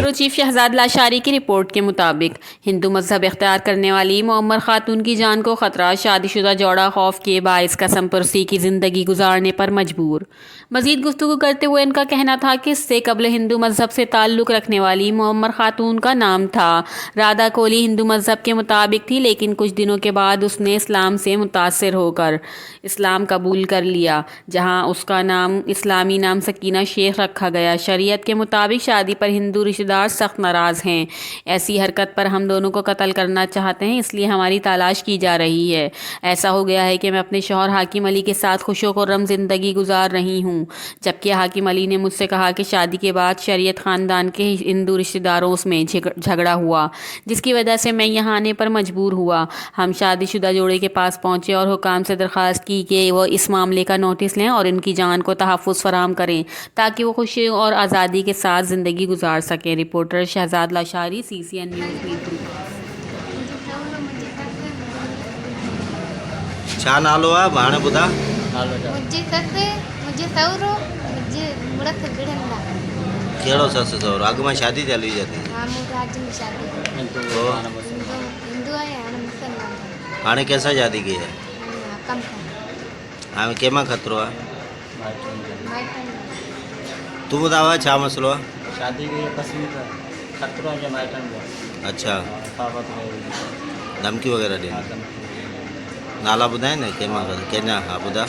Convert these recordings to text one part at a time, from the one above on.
Bureau chief Shahzad Lashari की report के मुताबिक हिंदू मजहब इख्तियार करने वाली मुअम्मर खातून की जान को ख़तरा, शादीशुदा जोड़ा खौफ के बायस कसम परसी की ज़िंदगी गुजारने पर मजबूर। मज़ीद गुफ्तगू करते हुए इनका कहना था कि इससे कबल हिंदू मजहब से ताल्लुक़ रखने वाली मुअम्मर खातून का नाम था राधा कोहली। हिंदू मजहब के मुताबिक थी, लेकिन कुछ दिनों के बाद उसने इस्लाम से मुतासर होकर इस्लाम कबूल कर लिया, जहाँ उसका नाम इस्लामी नाम सकीना शेख रखा गया। शरीयत के मुताबिक शादी पर हिंदू रिश्तेदार सख्त नाराज़ हैं। ऐसी हरकत पर हम दोनों को कत्ल करना चाहते हैं, इसलिए हमारी तलाश की जा रही है। ऐसा हो गया है कि मैं अपने शौहर हाकिम अली के साथ खुशो-खुर्रम ज़िंदगी गुजार रही हूँ, जबकि हाकिम अली ने मुझसे कहा कि शादी के बाद शरीयत ख़ानदान के हिंदू रिश्तेदारों में झगड़ा हुआ, जिसकी वजह से मैं यहाँ आने पर मजबूर हुआ। हम शादीशुदा जोड़े के पास पहुँचे और हुकाम से दरख्वास्त की कि वो इस मामले का नोटिस लें और इनकी जान को तहफ़्फ़ुज़ फराहम करें, ताकि वो खुशी और आज़ादी के साथ ज़िंदगी गुजार सकें। Reporter Shahzad Lashari, CCN news Mirpur. छा नालो आहे भाणे ॿुधा? मुझे सस, मुझे सहुरो, मुझे मुड़स भिड़ंदा। कहिड़ो ससु सहुरो? अॻु में शादी थियल हुई जाती? हाँ, मूं राज में शादी कई। हिंदू आहे, हाणे मुसलमान आहे। हाणे कंहिंसां शादी कई आहे? कम था हाणे कंहिंमां ख़तरो आहे? माइटनि तूं ॿुधाव छा मसइलो आहे? शादी की तस्वीर खतरों के माइटन को अच्छा, पापत में धमकी वग़ैरह ॾियनि? नाला ॿुधाए न कंहिंमां कंहिंजा? हा ॿुधा।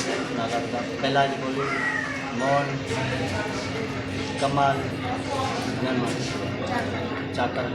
पहला जी बोली मोहन, कमाल, चाकर।